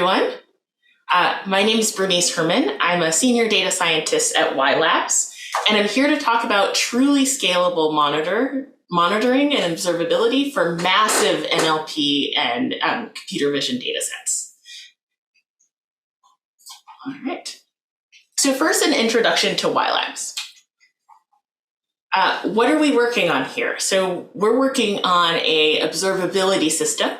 everyone. My name is Bernease Herman. I'm a senior data scientist at WhyLabs, and I'm here to talk about truly scalable monitoring and observability for massive NLP and computer vision datasets. All right. So first, an introduction to WhyLabs. What are we working on here? So we're working on a observability system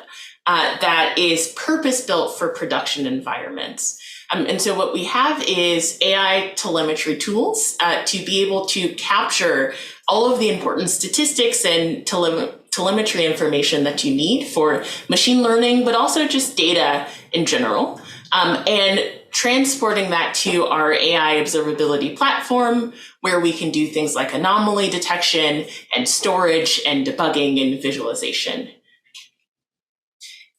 that is purpose-built for production environments. And so what we have is AI telemetry tools to be able to capture all of the important statistics and telemetry information that you need for machine learning, but also just data in general, and transporting that to our AI observability platform, where we can do things like anomaly detection and storage and debugging and visualization.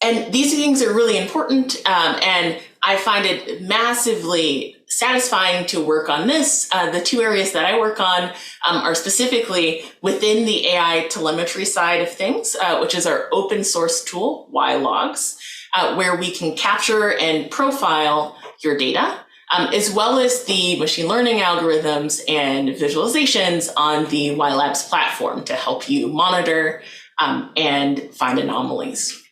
And these things are really important, and I find it massively satisfying to work on this. The two areas that I work on are specifically within the AI telemetry side of things, which is our open source tool, WhyLabs, where we can capture and profile your data, as well as the machine learning algorithms and visualizations on the WhyLabs platform to help you monitor and find anomalies.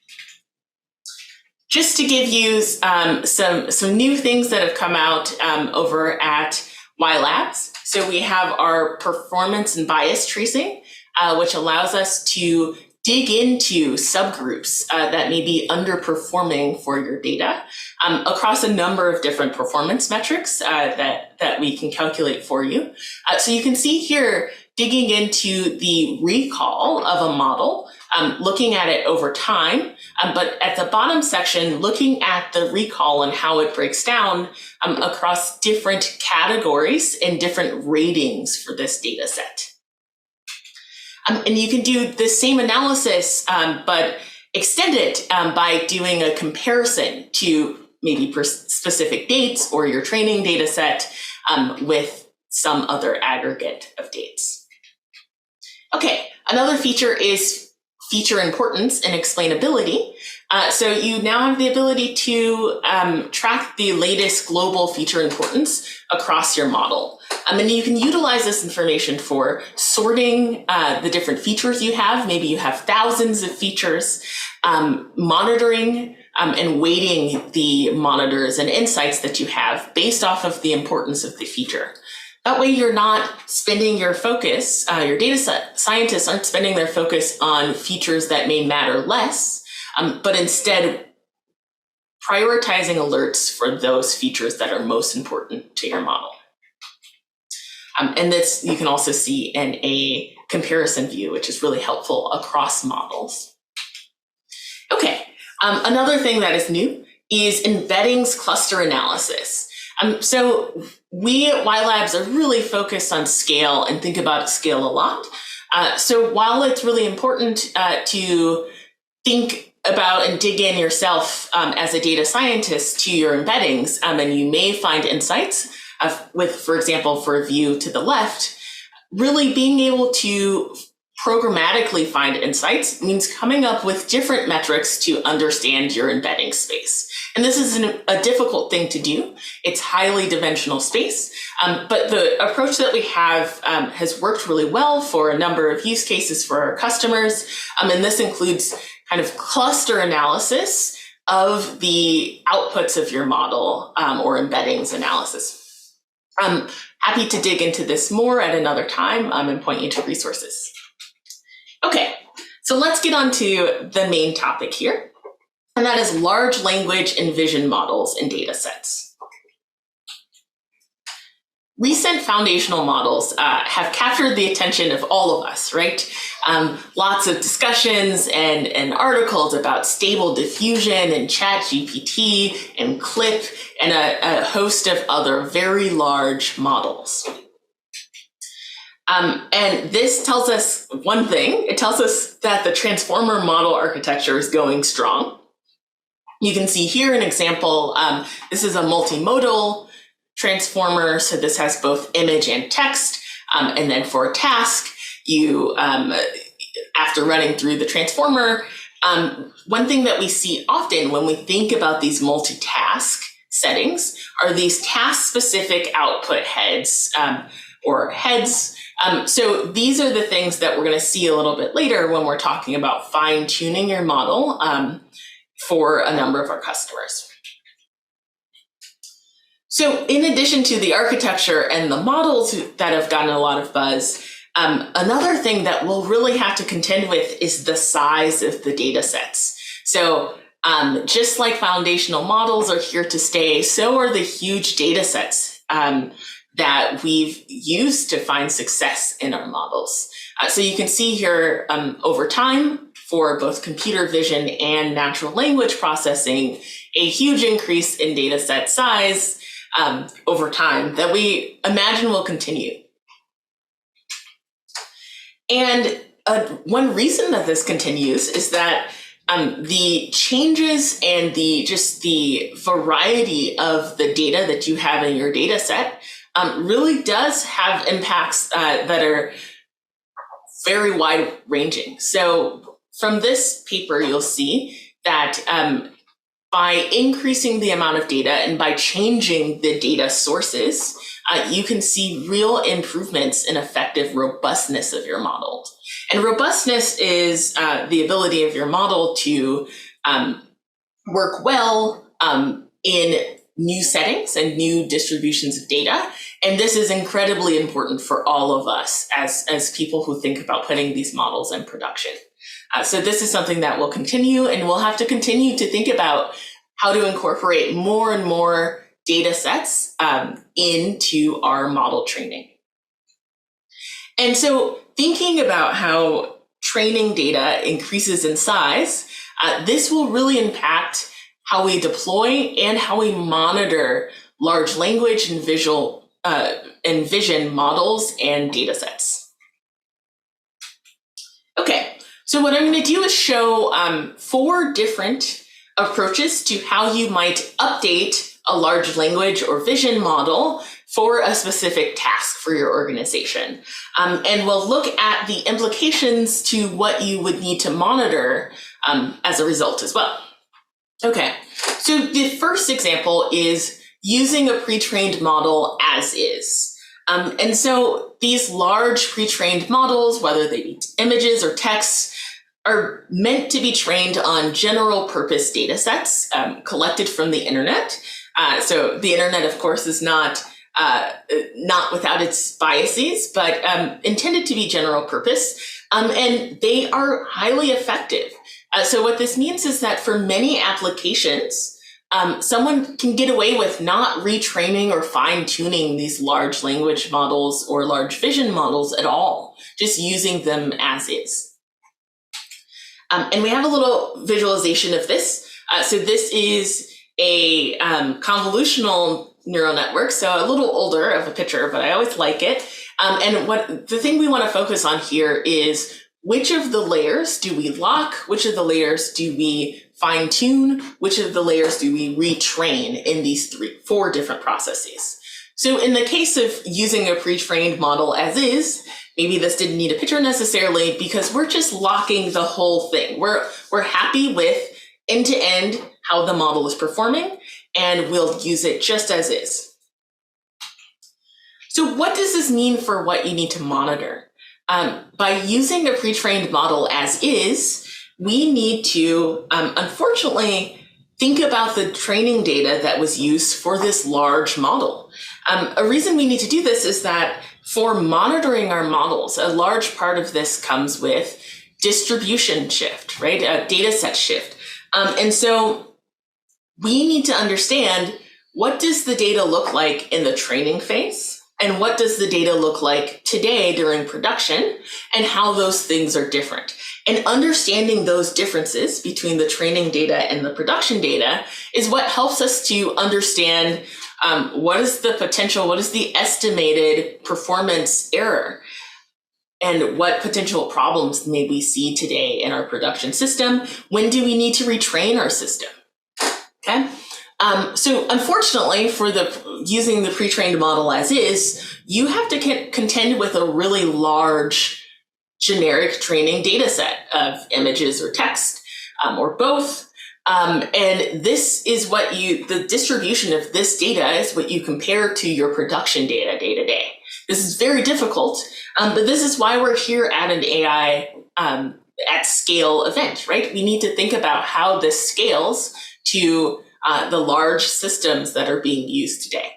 Just to give you some new things that have come out over at WhyLabs. So we have our performance and bias tracing, which allows us to dig into subgroups that may be underperforming for your data across a number of different performance metrics that we can calculate for you. So you can see here, digging into the recall of a model, looking at it over time, but at the bottom section, looking at the recall and how it breaks down across different categories and different ratings for this data set. And you can do the same analysis, but extend it by doing a comparison to maybe specific dates or your training data set with some other aggregate of dates. Okay, another feature is feature importance and explainability. So you now have the ability to track the latest global feature importance across your model. And you can utilize this information for sorting the different features you have. Maybe you have thousands of features, monitoring and weighting the monitors and insights that you have based off of the importance of the feature. That way you're not spending your focus, your data scientists aren't spending their focus on features that may matter less, but instead prioritizing alerts for those features that are most important to your model. And this you can also see in a comparison view, which is really helpful across models. Okay, another thing that is new is embeddings cluster analysis. So we at WhyLabs are really focused on scale and think about scale a lot. So while it's really important to think about and dig in yourself as a data scientist to your embeddings, and you may find insights with, for example, for a view to the left, really being able to programmatically find insights means coming up with different metrics to understand your embedding space. And this is a difficult thing to do. It's highly dimensional space, but the approach that we have has worked really well for a number of use cases for our customers. And this includes kind of cluster analysis of the outputs of your model or embeddings analysis. I'm happy to dig into this more at another time and point you to resources. Okay, so let's get on to the main topic here, and that is large language and vision models and data sets. Recent foundational models have captured the attention of all of us, right? Lots of discussions and articles about stable diffusion and ChatGPT and CLIP and a host of other very large models. And this tells us one thing. It tells us that the transformer model architecture is going strong. You can see here an example. This is a multimodal transformer. So this has both image and text. And then for a task, you, after running through the transformer, one thing that we see often when we think about these multitask settings are these task-specific output heads or heads. So these are the things that we're going to see a little bit later when we're talking about fine-tuning your model for a number of our customers. So in addition to the architecture and the models that have gotten a lot of buzz, another thing that we'll really have to contend with is the size of the data sets. So just like foundational models are here to stay, so are the huge data sets that we've used to find success in our models. So you can see here over time for both computer vision and natural language processing, a huge increase in data set size over time that we imagine will continue. And one reason that this continues is that the changes and the variety of the data that you have in your data set really does have impacts that are very wide ranging. So from this paper, you'll see that by increasing the amount of data and by changing the data sources, you can see real improvements in effective robustness of your model. And robustness is the ability of your model to work well in new settings and new distributions of data. And this is incredibly important for all of us as people who think about putting these models in production. So this is something that will continue, and we'll have to continue to think about how to incorporate more and more data sets into our model training. And so thinking about how training data increases in size, this will really impact how we deploy and how we monitor large language and vision models and data sets. Okay, so what I'm going to do is show 4 different approaches to how you might update a large language or vision model for a specific task for your organization. And we'll look at the implications to what you would need to monitor as a result as well. Okay, so the first example is using a pre-trained model as is. And so these large pre-trained models, whether they be images or texts, are meant to be trained on general purpose data sets collected from the internet. So the internet, of course, is not without its biases, but intended to be general purpose. And they are highly effective. So what this means is that for many applications, someone can get away with not retraining or fine-tuning these large language models or large vision models at all, just using them as is. And we have a little visualization of this. So this is a convolutional neural network, so a little older of a picture, but I always like it. And the thing we want to focus on here is which of the layers do we lock, which of the layers do we fine tune, which of the layers do we retrain in these 4 different processes. So in the case of using a pre-trained model as is, maybe this didn't need a picture necessarily because we're just locking the whole thing. We're happy with end to end how the model is performing, and we'll use it just as is. So what does this mean for what you need to monitor? By using a pre-trained model as is, we need to, unfortunately, think about the training data that was used for this large model. A reason we need to do this is that for monitoring our models, a large part of this comes with distribution shift, right? A data set shift. And so we need to understand, what does the data look like in the training phase? And what does the data look like today during production, and how those things are different? And understanding those differences between the training data and the production data is what helps us to understand what is the potential, what is the estimated performance error, and what potential problems may we see today in our production system? When do we need to retrain our system? Okay. So unfortunately, for using the pre-trained model as is, you have to contend with a really large generic training data set of images or text. or both. And this is what the distribution of this data is what you compare to your production data day to day. This is very difficult, but this is why we're here at an AI at scale event, right? We need to think about how this scales to the large systems that are being used today.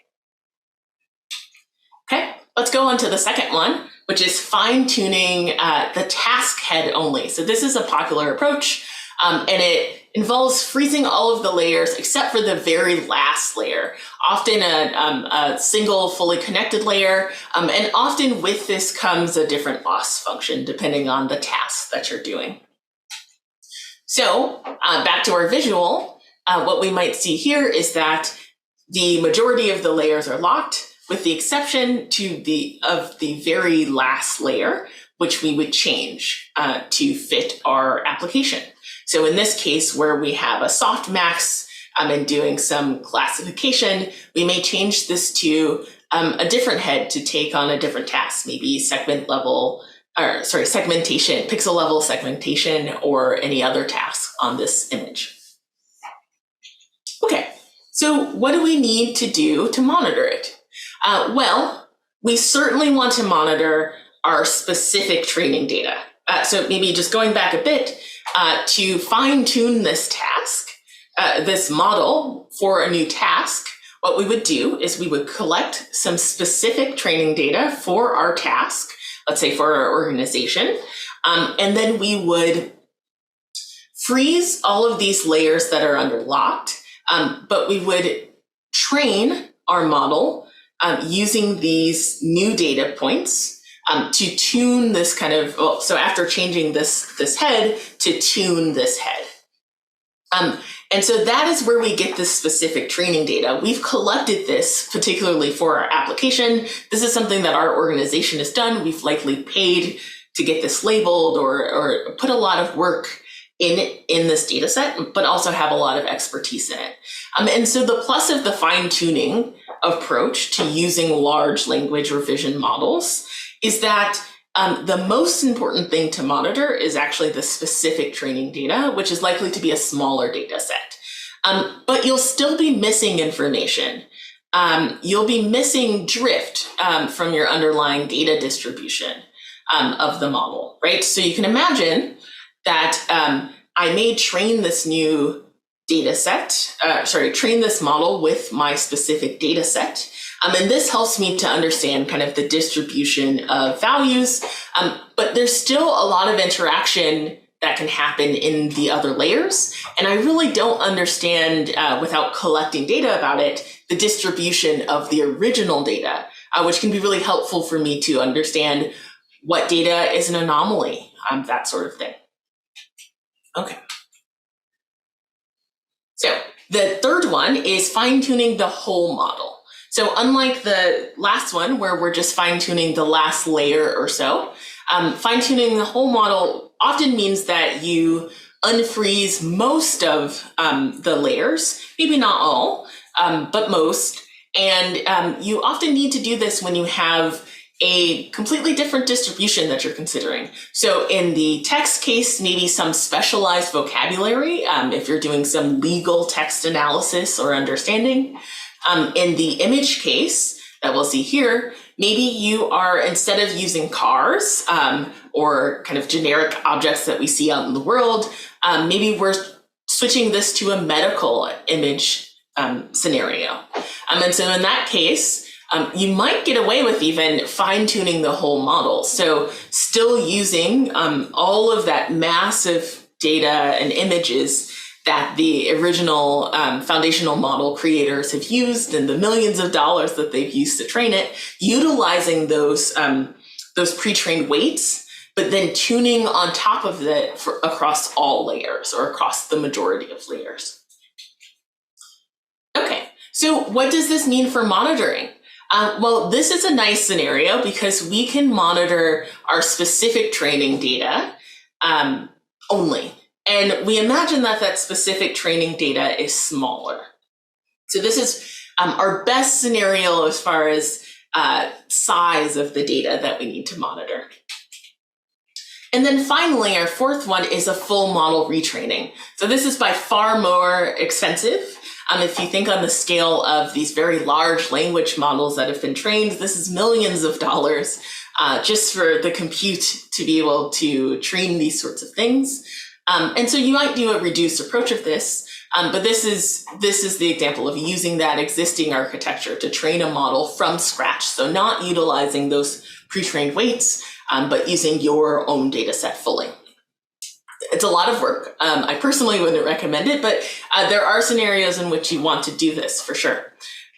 Okay, let's go on to the second one, which is fine-tuning the task head only. So this is a popular approach, and it involves freezing all of the layers except for the very last layer, often a single fully connected layer, and often with this comes a different loss function depending on the task that you're doing. So back to our visual, what we might see here is that the majority of the layers are locked, with the exception of the very last layer, which we would change to fit our application. So in this case, where we have a softmax and doing some classification, we may change this to a different head to take on a different task, maybe segmentation, pixel level segmentation, or any other task on this image. Okay, so what do we need to do to monitor it? Well, we certainly want to monitor our specific training data. So maybe just going back a bit, to fine tune this task, this model for a new task, what we would do is we would collect some specific training data for our task, let's say for our organization, and then we would freeze all of these layers that are underlocked, but we would train our model using these new data points to tune this kind of, so after changing this head, to tune this head. And so that is where we get this specific training data. We've collected this particularly for our application. This is something that our organization has done. We've likely paid to get this labeled or put a lot of work in this data set, but also have a lot of expertise in it. And so the plus of the fine-tuning approach to using large language or vision models is that the most important thing to monitor is actually the specific training data, which is likely to be a smaller data set. But you'll still be missing information. You'll be missing drift from your underlying data distribution of the model, right? So you can imagine that I may train this new data set, train this model with my specific data set. And this helps me to understand kind of the distribution of values, but there's still a lot of interaction that can happen in the other layers. And I really don't understand, without collecting data about it, the distribution of the original data, which can be really helpful for me to understand what data is an anomaly, that sort of thing. Okay. So the third one is fine-tuning the whole model. So unlike the last one, where we're just fine-tuning the last layer or so, fine-tuning the whole model often means that you unfreeze most of the layers, maybe not all, but most. And you often need to do this when you have a completely different distribution that you're considering. So in the text case, maybe some specialized vocabulary, if you're doing some legal text analysis or understanding. In the image case that we'll see here, maybe you are, instead of using cars or kind of generic objects that we see out in the world, maybe we're switching this to a medical image scenario. And so in that case, you might get away with even fine-tuning the whole model. So still using all of that massive data and images that the original foundational model creators have used and the millions of dollars that they've used to train it, utilizing those pre-trained weights, but then tuning on top of it across all layers or across the majority of layers. Okay, so what does this mean for monitoring? Well, this is a nice scenario because we can monitor our specific training data only. And we imagine that that specific training data is smaller. So this is our best scenario as far as size of the data that we need to monitor. And then finally, our fourth one is a full model retraining. So this is by far more expensive. If you think on the scale of these very large language models that have been trained, this is millions of dollars just for the compute to be able to train these sorts of things. And so you might do a reduced approach of this, but this is the example of using that existing architecture to train a model from scratch. So not utilizing those pre-trained weights, but using your own data set fully. It's a lot of work. I personally wouldn't recommend it, but there are scenarios in which you want to do this for sure.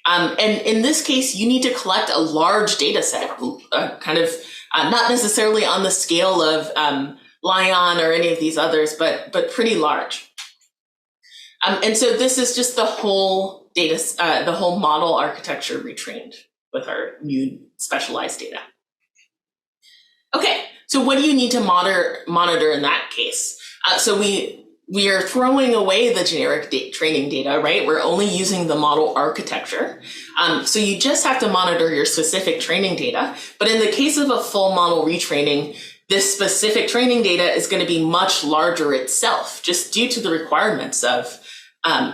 And in this case, you need to collect a large data set, not necessarily on the scale of Lion or any of these others, but pretty large. And so this is just the whole the whole model architecture retrained with our new specialized data. Okay, so what do you need to monitor in that case? So we are throwing away the generic training data, right? We're only using the model architecture. So you just have to monitor your specific training data. But in the case of a full model retraining, this specific training data is going to be much larger itself, just due to the requirements of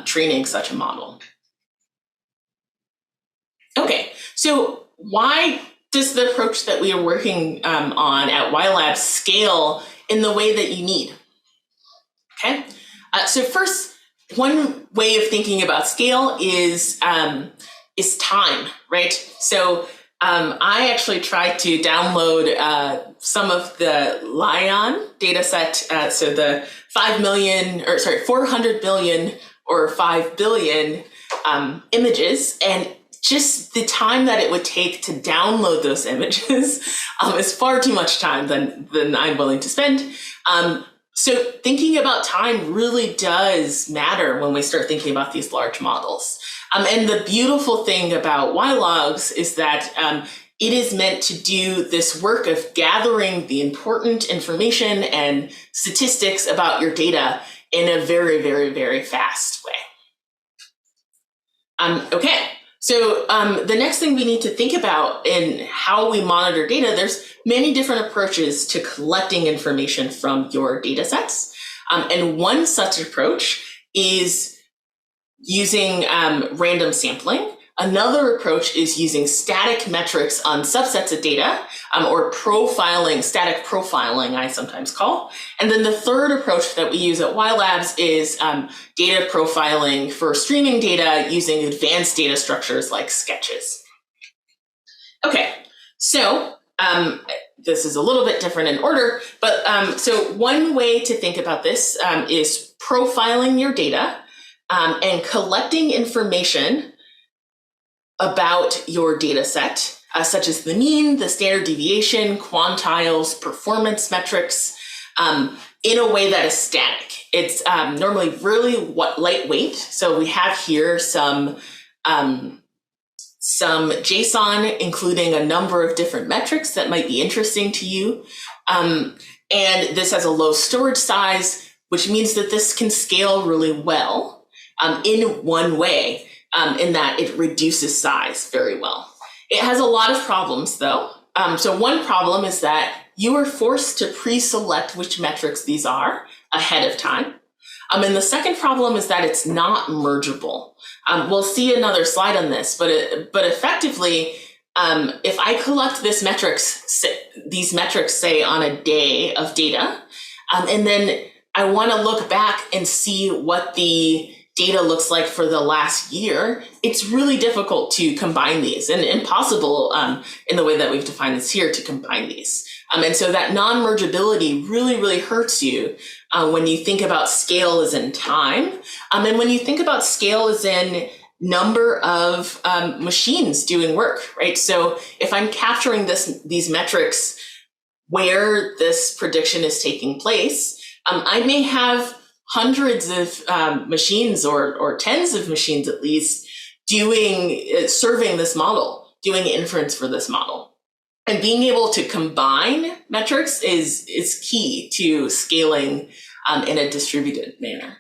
training such a model. Okay, so why does the approach that we are working on at WhyLabs scale in the way that you need? Okay, so first, one way of thinking about scale is time, right? So I actually tried to download some of the Lion data set, so the 400 billion or 5 billion images, and just the time that it would take to download those images is far too much time than I'm willing to spend. So thinking about time really does matter when we start thinking about these large models. And the beautiful thing about WhyLabs is that it is meant to do this work of gathering the important information and statistics about your data in a very, very, very fast way. Okay, so the next thing we need to think about in how we monitor data, there's many different approaches to collecting information from your data sets. And one such approach is using random sampling. Another approach is using static metrics on subsets of data, or profiling, static profiling, I sometimes call. And then the third approach that we use at WhyLabs is data profiling for streaming data using advanced data structures like sketches. Okay, so this is a little bit different in order, but so one way to think about this is profiling your data and collecting information about your data set, such as the mean, the standard deviation, quantiles, performance metrics, in a way that is static. It's normally really lightweight. So we have here some JSON, including a number of different metrics that might be interesting to you. And this has a low storage size, which means that this can scale really well in one way. In that it reduces size very well. It has a lot of problems though. So one problem is that you are forced to pre-select which metrics these are ahead of time. And the second problem is that it's not mergeable. We'll see another slide on this, but effectively, if I collect these metrics, say on a day of data, and then I want to look back and see what the data looks like for the last year, it's really difficult to combine these, and impossible in the way that we've defined this here to combine these. And so that non-mergeability really, really hurts you when you think about scale as in time. And when you think about scale as in number of machines doing work, right? So if I'm capturing these metrics where this prediction is taking place, I may have hundreds of machines or tens of machines at least serving this model, doing inference for this model. And being able to combine metrics is key to scaling in a distributed manner.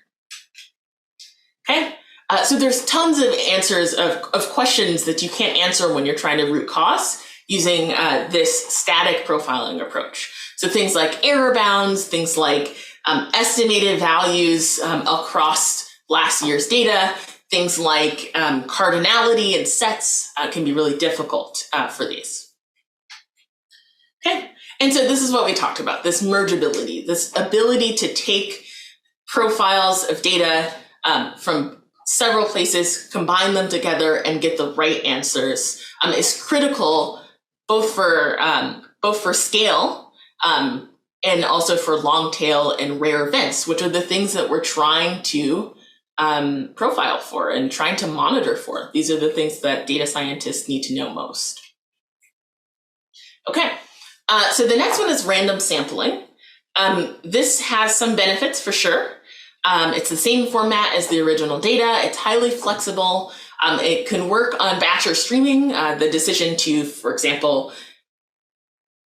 Okay, so there's tons of answers of questions that you can't answer when you're trying to root cause using this static profiling approach. So things like error bounds, things like estimated values across last year's data, things like cardinality and sets can be really difficult for these. Okay, and so this is what we talked about, this mergeability, this ability to take profiles of data from several places, combine them together, and get the right answers is critical both for scale and also for long tail and rare events, which are the things that we're trying to profile for and trying to monitor for. These are the things that data scientists need to know most. Okay, so the next one is random sampling. This has some benefits for sure. It's the same format as the original data. It's highly flexible. It can work on batch or streaming. The decision to, for example,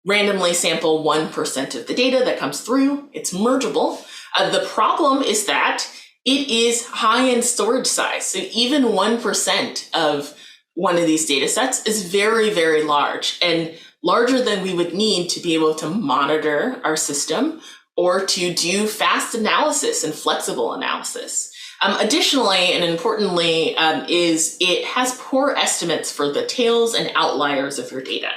randomly sample 1% of the data that comes through. It's mergeable. The problem is that it is high in storage size. So even 1% of one of these data sets is very, very large and larger than we would need to be able to monitor our system or to do fast analysis and flexible analysis. Additionally, and importantly, is it has poor estimates for the tails and outliers of your data,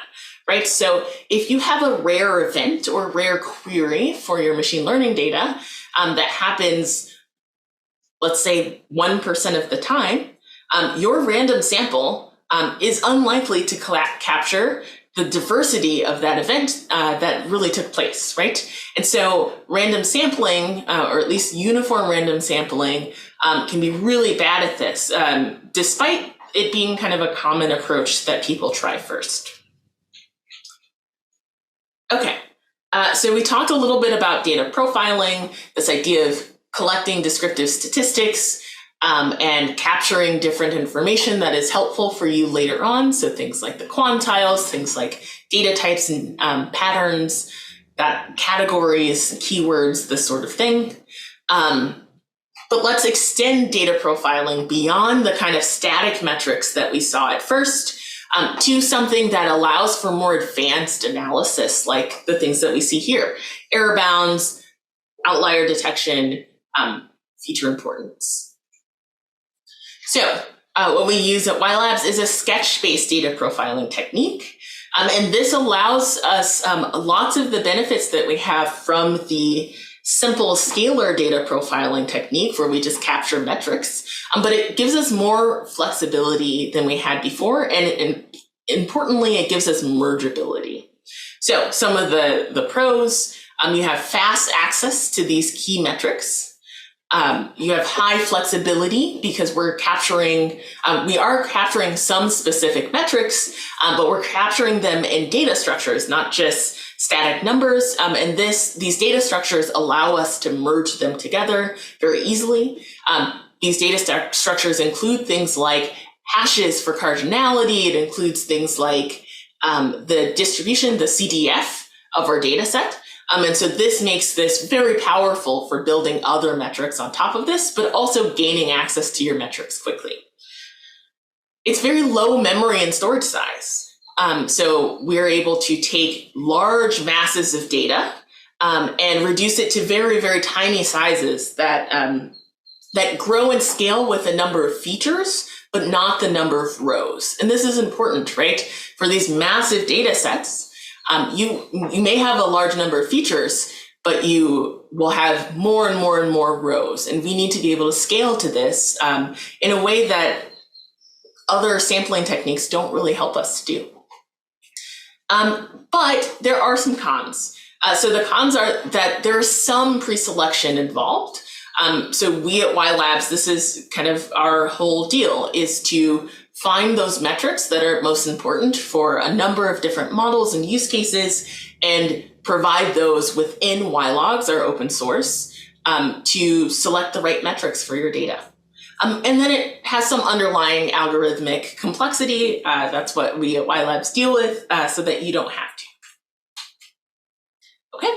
right? So if you have a rare event or rare query for your machine learning data that happens, let's say 1% of the time, your random sample is unlikely to capture the diversity of that event that really took place, right? And so random sampling, or at least uniform random sampling, can be really bad at this, despite it being kind of a common approach that people try first. Okay, so we talked a little bit about data profiling, this idea of collecting descriptive statistics, and capturing different information that is helpful for you later on. So things like the quantiles, things like data types and patterns, categories, keywords, this sort of thing. But let's extend data profiling beyond the kind of static metrics that we saw at first to something that allows for more advanced analysis, like the things that we see here: error bounds, outlier detection, feature importance. So what we use at WhyLabs is a sketch-based data profiling technique. And this allows us lots of the benefits that we have from the simple scalar data profiling technique where we just capture metrics, but it gives us more flexibility than we had before. And importantly, it gives us mergeability. So some of the pros, you have fast access to these key metrics. You have high flexibility because we are capturing some specific metrics, but we're capturing them in data structures, not just static numbers. And these data structures allow us to merge them together very easily. These data structures include things like hashes for cardinality. It includes things like the distribution, the CDF of our data set. And so this makes this very powerful for building other metrics on top of this, but also gaining access to your metrics quickly. It's very low memory and storage size. So we're able to take large masses of data and reduce it to very, very tiny sizes that grow and scale with the number of features, but not the number of rows. And this is important, right? For these massive data sets, you may have a large number of features, but you will have more and more and more rows. And we need to be able to scale to this in a way that other sampling techniques don't really help us to do. But there are some cons. So the cons are that there is some pre-selection involved. So we at WhyLabs, this is kind of our whole deal, is to find those metrics that are most important for a number of different models and use cases and provide those within WhyLogs, our open source, to select the right metrics for your data. And then it has some underlying algorithmic complexity. That's what we at WhyLabs deal with so that you don't have to. Okay.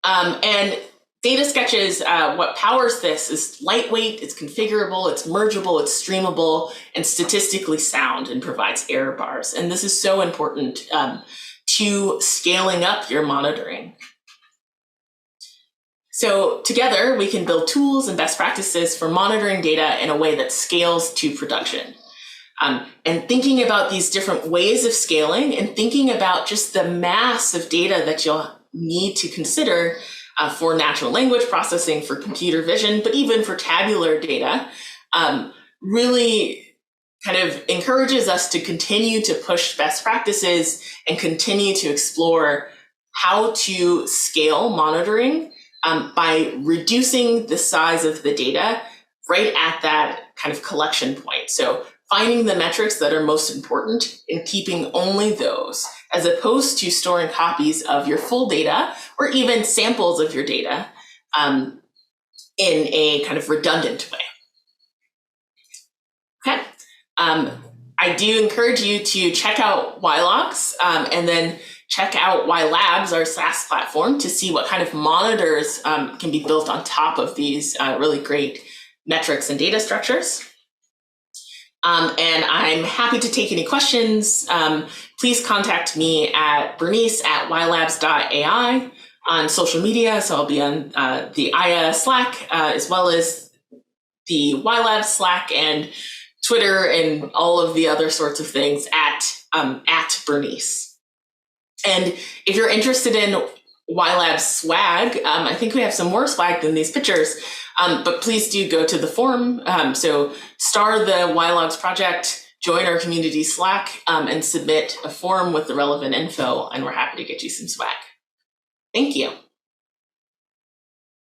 And Data sketches, what powers this is lightweight, it's configurable, it's mergeable, it's streamable, and statistically sound, and provides error bars. And this is so important to scaling up your monitoring. So together, we can build tools and best practices for monitoring data in a way that scales to production. And thinking about these different ways of scaling and thinking about just the mass of data that you'll need to consider for natural language processing, for computer vision, but even for tabular data, really kind of encourages us to continue to push best practices and continue to explore how to scale monitoring by reducing the size of the data right at that kind of collection point. So finding the metrics that are most important and keeping only those, as opposed to storing copies of your full data or even samples of your data in a kind of redundant way. Okay. I do encourage you to check out WhyLabs and then check out WhyLabs, our SaaS platform, to see what kind of monitors can be built on top of these really great metrics and data structures. And I'm happy to take any questions. Please contact me at Bernease@whylabs.ai on social media. So I'll be on the IA Slack, as well as the WhyLabs Slack and Twitter and all of the other sorts of things at Bernease. And if you're interested in WhyLabs swag, I think we have some more swag than these pictures, but please do go to the forum. So star the WhyLabs project, join our community Slack, and submit a form with the relevant info, and we're happy to get you some swag. Thank you.